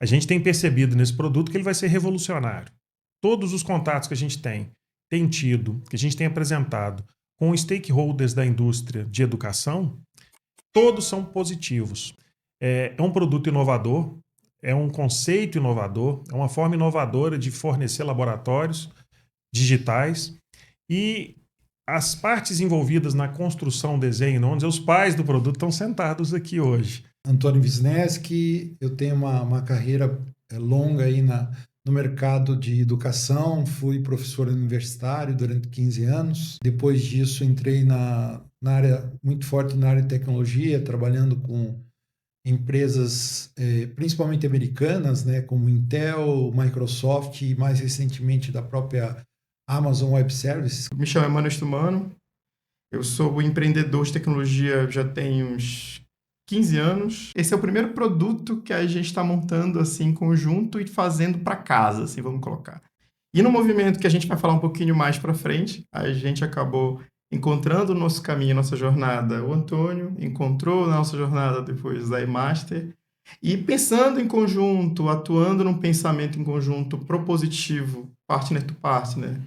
A gente tem percebido nesse produto que ele vai ser revolucionário. Todos os contatos que a gente tem tido, que a gente tem apresentado com os stakeholders da indústria de educação, todos são positivos. É um produto inovador, é um conceito inovador, é uma forma inovadora de fornecer laboratórios digitais e as partes envolvidas na construção, desenho, onde os pais do produto estão sentados aqui hoje. Antônio Wisneski, eu tenho uma carreira longa aí no mercado de educação, fui professor universitário durante 15 anos. Depois disso, entrei na área muito forte na área de tecnologia, trabalhando com empresas principalmente americanas, né, como Intel, Microsoft e mais recentemente da própria Amazon Web Services. Me chamo Emmanuel Stumano, eu sou empreendedor de tecnologia já tem uns 15 anos. Esse é o primeiro produto que a gente está montando assim em conjunto e fazendo para casa, assim, vamos colocar. E no movimento que a gente vai falar um pouquinho mais para frente, a gente acabou encontrando o nosso caminho, a nossa jornada. O Antônio encontrou a nossa jornada depois da eMaster. E pensando em conjunto, atuando num pensamento em conjunto propositivo, partner to partner,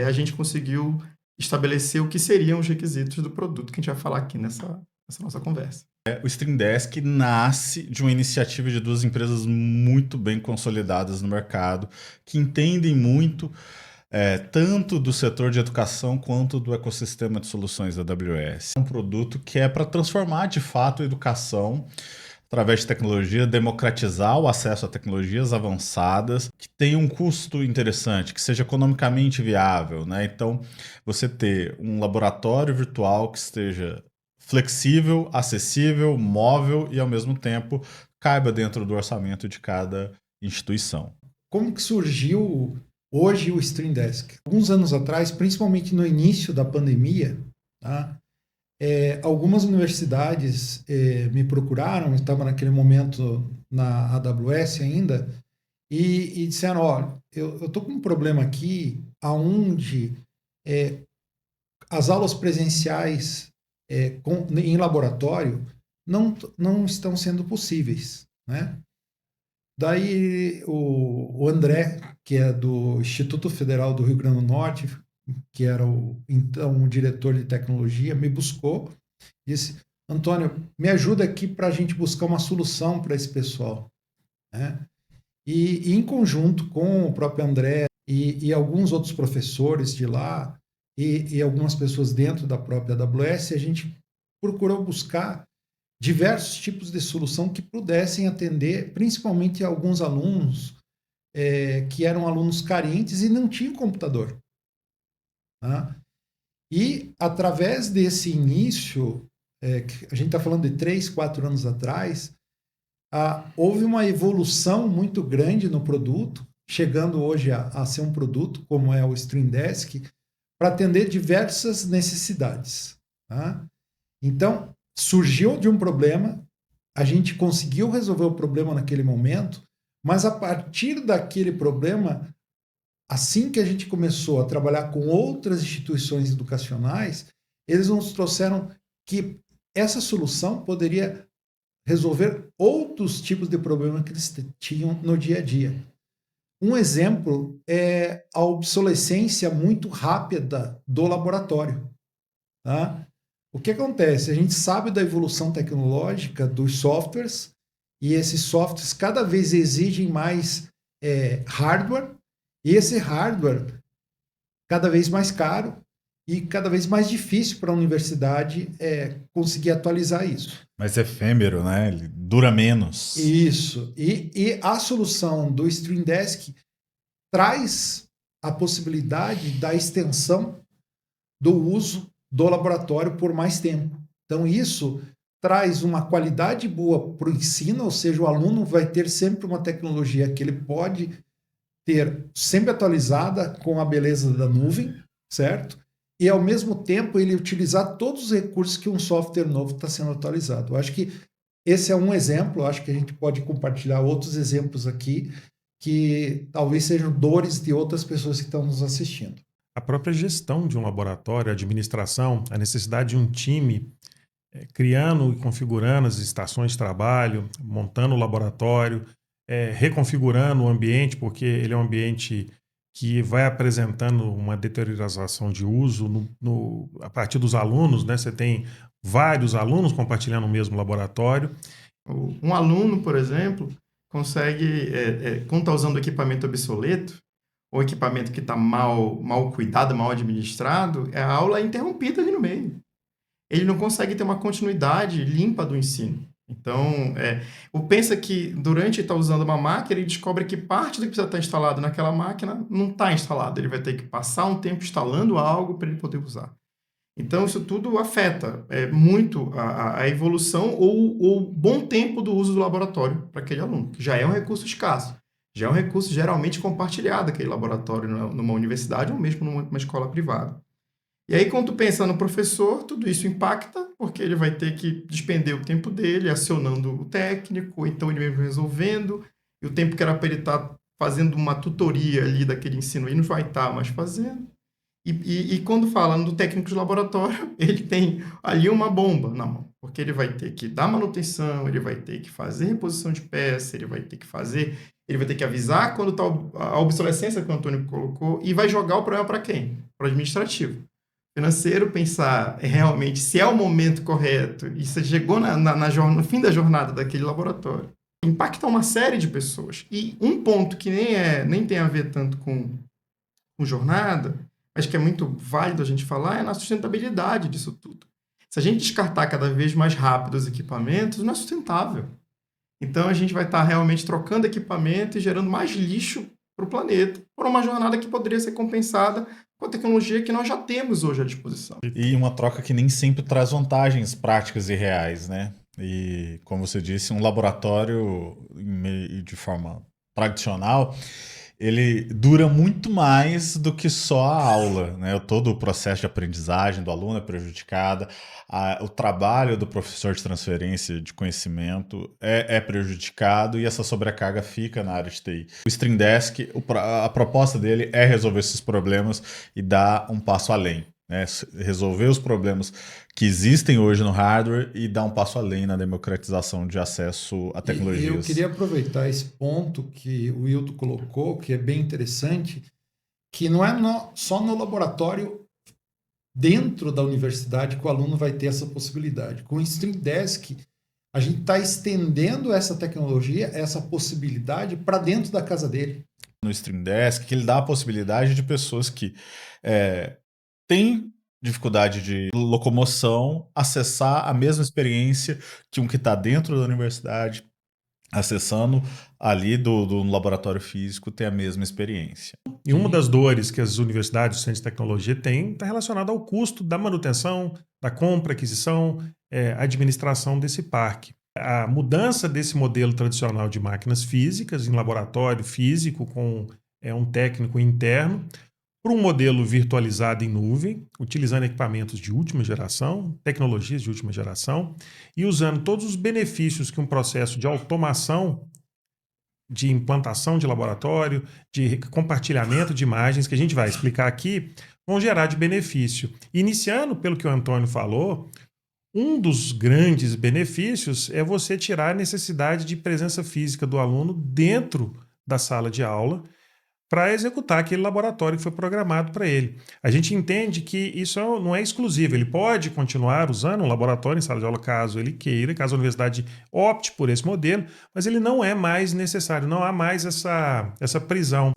a gente conseguiu estabelecer o que seriam os requisitos do produto que a gente vai falar aqui nessa nossa conversa. O Stream Desk nasce de uma iniciativa de duas empresas muito bem consolidadas no mercado, que entendem muito tanto do setor de educação quanto do ecossistema de soluções da AWS. É um produto que é para transformar de fato a educação através de tecnologia, democratizar o acesso a tecnologias avançadas, que tenham um custo interessante, que seja economicamente viável, né? Então, você ter um laboratório virtual que esteja flexível, acessível, móvel e, ao mesmo tempo, caiba dentro do orçamento de cada instituição. Como que surgiu hoje o Stream Desk? Alguns anos atrás, principalmente no início da pandemia, tá? Algumas universidades me procuraram, eu estava naquele momento na AWS ainda, e disseram, olha, eu estou com um problema aqui onde as aulas presenciais em laboratório não estão sendo possíveis, né? Daí o André, que é do Instituto Federal do Rio Grande do Norte, que era então o diretor de tecnologia, me buscou e disse, Antônio, me ajuda aqui para a gente buscar uma solução para esse pessoal, né? E em conjunto com o próprio André e alguns outros professores de lá e algumas pessoas dentro da própria AWS, a gente procurou buscar diversos tipos de solução que pudessem atender principalmente alguns alunos que eram alunos carentes e não tinham computador. Tá? E através desse início, a gente está falando de 3, 4 anos atrás, houve uma evolução muito grande no produto, chegando hoje a ser um produto como é o Stream Desk, para atender diversas necessidades. Tá? Então, surgiu de um problema, a gente conseguiu resolver o problema naquele momento, mas a partir daquele problema, assim que a gente começou a trabalhar com outras instituições educacionais, eles nos trouxeram que essa solução poderia resolver outros tipos de problemas que eles tinham no dia a dia. Um exemplo é a obsolescência muito rápida do laboratório. Tá? O que acontece? A gente sabe da evolução tecnológica dos softwares e esses softwares cada vez exigem mais hardware e esse hardware cada vez mais caro e cada vez mais difícil para a universidade conseguir atualizar isso. Mais efêmero, né? Ele dura menos. Isso. E a solução do Stream Desk traz a possibilidade da extensão do uso do laboratório por mais tempo. Então, isso traz uma qualidade boa para o ensino, ou seja, o aluno vai ter sempre uma tecnologia que ele pode ter sempre atualizada com a beleza da nuvem, certo? E, ao mesmo tempo, ele utilizar todos os recursos que um software novo está sendo atualizado. Eu acho que esse é um exemplo, eu acho que a gente pode compartilhar outros exemplos aqui que talvez sejam dores de outras pessoas que estão nos assistindo. A própria gestão de um laboratório, a administração, a necessidade de um time criando e configurando as estações de trabalho, montando o laboratório, reconfigurando o ambiente, porque ele é um ambiente que vai apresentando uma deterioração de uso a partir dos alunos, né? Você tem vários alunos compartilhando o mesmo laboratório. Um aluno, por exemplo, consegue, quando está usando equipamento obsoleto, ou equipamento que está mal cuidado, mal administrado, a aula é interrompida ali no meio. Ele não consegue ter uma continuidade limpa do ensino. Então, pensa que durante estar usando uma máquina, ele descobre que parte do que precisa estar instalado naquela máquina não está instalado. Ele vai ter que passar um tempo instalando algo para ele poder usar. Então, isso tudo afeta muito a evolução ou o bom tempo do uso do laboratório para aquele aluno, que já é um recurso escasso. Já é um recurso geralmente compartilhado, aquele laboratório numa universidade ou mesmo numa escola privada. E aí, quando tu pensa no professor, tudo isso impacta, porque ele vai ter que despender o tempo dele acionando o técnico, ou então ele mesmo resolvendo, e o tempo que era para ele estar fazendo uma tutoria ali daquele ensino, ele não vai estar mais fazendo. E quando fala do técnico de laboratório, ele tem ali uma bomba na mão, porque ele vai ter que dar manutenção, ele vai ter que fazer reposição de peça, ele vai ter que avisar quando está a obsolescência que o Antônio colocou, e vai jogar o problema para quem? Para o administrativo. Financeiro, pensar realmente se é o momento correto e se chegou no fim da jornada daquele laboratório. Impacta uma série de pessoas. E um ponto que nem tem a ver tanto com jornada, mas que é muito válido a gente falar, é na sustentabilidade disso tudo. Se a gente descartar cada vez mais rápido os equipamentos, não é sustentável. Então, a gente vai estar realmente trocando equipamento e gerando mais lixo para o planeta, por uma jornada que poderia ser compensada com a tecnologia que nós já temos hoje à disposição. E uma troca que nem sempre traz vantagens práticas e reais, né? E, como você disse, um laboratório de forma tradicional, ele dura muito mais do que só a aula, né? Todo o processo de aprendizagem do aluno é prejudicado, o trabalho do professor de transferência de conhecimento é prejudicado e essa sobrecarga fica na área de TI. O Stream Desk, a proposta dele é resolver esses problemas e dar um passo além, né? Resolver os problemas que existem hoje no hardware e dar um passo além na democratização de acesso a tecnologias. E eu queria aproveitar esse ponto que o Wilton colocou, que é bem interessante, que não é só no laboratório dentro da universidade que o aluno vai ter essa possibilidade. Com o Stream Desk, a gente está estendendo essa tecnologia, essa possibilidade para dentro da casa dele. No Stream Desk, que ele dá a possibilidade de pessoas que têm dificuldade de locomoção acessar a mesma experiência que um que está dentro da universidade, acessando ali do laboratório físico, tem a mesma experiência. E uma das dores que as universidades, os centros de tecnologia têm está relacionada ao custo da manutenção, da compra, aquisição, administração desse parque. A mudança desse modelo tradicional de máquinas físicas em laboratório físico com um técnico interno para um modelo virtualizado em nuvem, utilizando equipamentos de última geração, tecnologias de última geração e usando todos os benefícios que um processo de automação, de implantação de laboratório, de compartilhamento de imagens, que a gente vai explicar aqui, vão gerar de benefício. Iniciando pelo que o Antônio falou, um dos grandes benefícios é você tirar a necessidade de presença física do aluno dentro da sala de aula para executar aquele laboratório que foi programado para ele. A gente entende que isso não é exclusivo, ele pode continuar usando um laboratório em sala de aula caso ele queira, caso a universidade opte por esse modelo, mas ele não é mais necessário, não há mais essa prisão.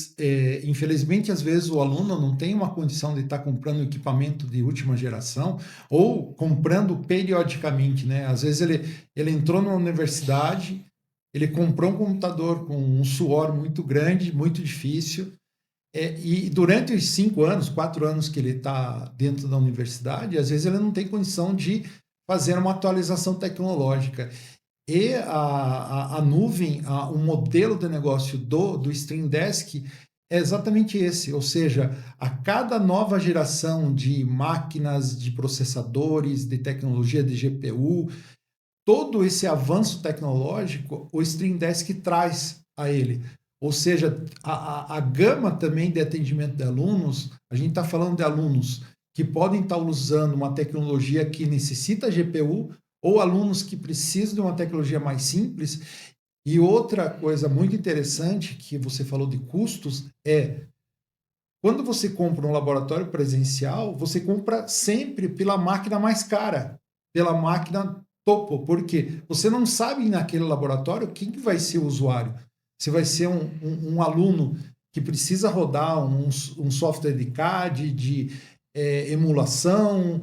Infelizmente, às vezes o aluno não tem uma condição de estar comprando equipamento de última geração ou comprando periodicamente, né? Às vezes ele entrou na universidade, ele comprou um computador com um suor muito grande, muito difícil, e durante os 5 anos, 4 anos que ele está dentro da universidade, às vezes ele não tem condição de fazer uma atualização tecnológica. E a nuvem, o modelo de negócio do Stream Desk é exatamente esse, ou seja, a cada nova geração de máquinas, de processadores, de tecnologia de GPU, todo esse avanço tecnológico, o Stream Desk traz a ele. Ou seja, a gama também de atendimento de alunos, a gente está falando de alunos que podem estar usando uma tecnologia que necessita GPU, ou alunos que precisam de uma tecnologia mais simples, E outra coisa muito interessante que você falou de custos é quando você compra um laboratório presencial, você compra sempre pela máquina mais cara, pela máquina topo, porque você não sabe naquele laboratório quem que vai ser o usuário. Se vai ser um aluno que precisa rodar um software de CAD, de emulação,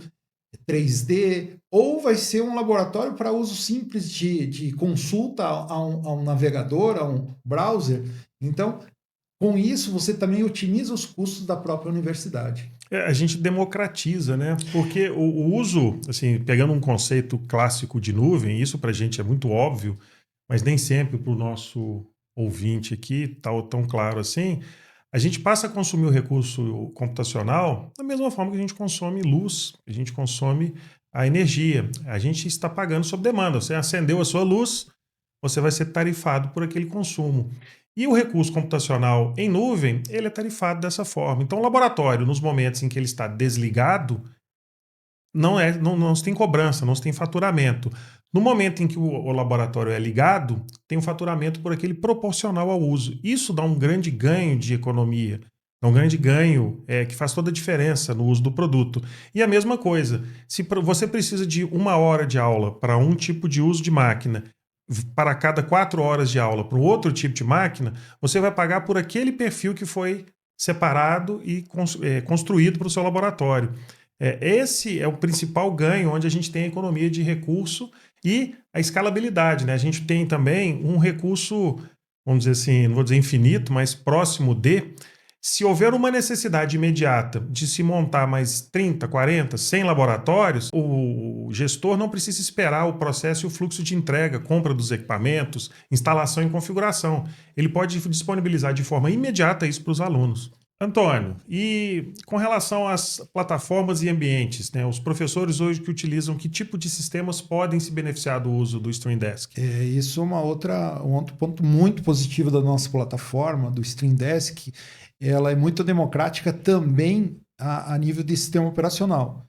3D, ou vai ser um laboratório para uso simples de consulta a um navegador, a um browser. Então, com isso, você também otimiza os custos da própria universidade. A gente democratiza, né? Porque o uso, assim, pegando um conceito clássico de nuvem, isso para a gente é muito óbvio, mas nem sempre para o nosso ouvinte aqui está tão claro assim. A gente passa a consumir o recurso computacional da mesma forma que a gente consome luz, a gente consome a energia. A gente está pagando sob demanda. Você acendeu a sua luz, você vai ser tarifado por aquele consumo. E o recurso computacional em nuvem, ele é tarifado dessa forma. Então, o laboratório, nos momentos em que ele está desligado, não se tem cobrança, não se tem faturamento. No momento em que o laboratório é ligado, tem um faturamento por aquele proporcional ao uso. Isso dá um grande ganho de economia, dá um grande ganho que faz toda a diferença no uso do produto. E a mesma coisa, se você precisa de 1 hora de aula para um tipo de uso de máquina, para cada 4 horas de aula para um outro tipo de máquina, você vai pagar por aquele perfil que foi separado e construído para o seu laboratório. Esse é o principal ganho, onde a gente tem a economia de recurso e a escalabilidade, né? A gente tem também um recurso, vamos dizer assim, não vou dizer infinito, mas próximo de. Se houver uma necessidade imediata de se montar mais 30, 40, 100 laboratórios, o gestor não precisa esperar o processo e o fluxo de entrega, compra dos equipamentos, instalação e configuração. Ele pode disponibilizar de forma imediata isso para os alunos. Antônio, e com relação às plataformas e ambientes, né, os professores hoje que utilizam que tipo de sistemas podem se beneficiar do uso do Stream Desk? Isso é um outro ponto muito positivo da nossa plataforma, do Stream Desk. Ela é muito democrática também a nível de sistema operacional.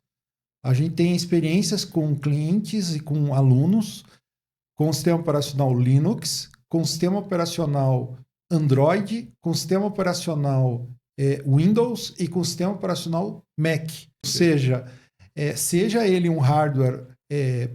A gente tem experiências com clientes e com alunos com o sistema operacional Linux, com o sistema operacional Android, com o sistema operacional Windows e com o sistema operacional Mac. Ou seja, seja ele um hardware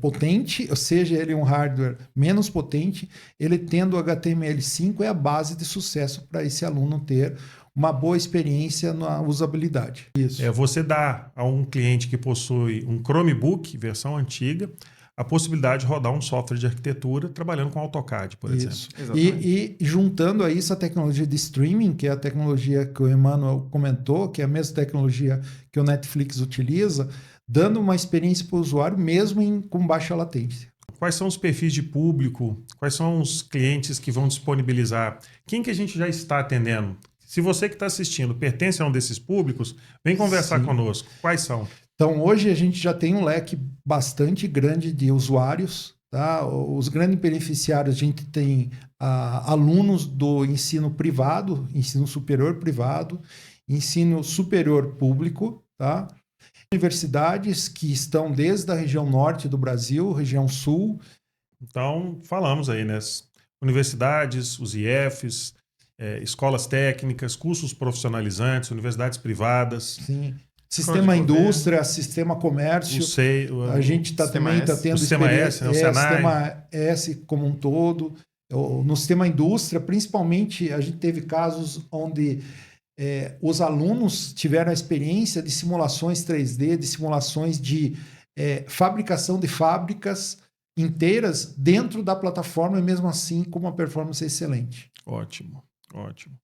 potente, ou seja ele um hardware menos potente, ele tendo o HTML5 é a base de sucesso para esse aluno ter uma boa experiência na usabilidade. Isso. Você dá a um cliente que possui um Chromebook, versão antiga, a possibilidade de rodar um software de arquitetura trabalhando com AutoCAD, por exemplo. E juntando a isso a tecnologia de streaming, que é a tecnologia que o Emmanuel comentou, que é a mesma tecnologia que o Netflix utiliza, dando uma experiência para o usuário mesmo com baixa latência. Quais são os perfis de público? Quais são os clientes que vão disponibilizar? Quem que a gente já está atendendo? Se você que está assistindo pertence a um desses públicos, vem conversar conosco. Quais são? Então, hoje a gente já tem um leque bastante grande de usuários. Tá? Os grandes beneficiários, a gente tem alunos do ensino privado, ensino superior privado, ensino superior público, tá? Universidades que estão desde a região norte do Brasil, região sul. Então, falamos aí, né? Universidades, os IFs, escolas técnicas, cursos profissionalizantes, universidades privadas. Sim. Sistema indústria, sistema comércio. A gente também está tendo sistema S, né? O Senai. Sistema S como um todo. No sistema indústria, principalmente, a gente teve casos onde os alunos tiveram a experiência de simulações 3D, de simulações de fabricação de fábricas inteiras dentro da plataforma e mesmo assim com uma performance excelente. Ótimo, ótimo.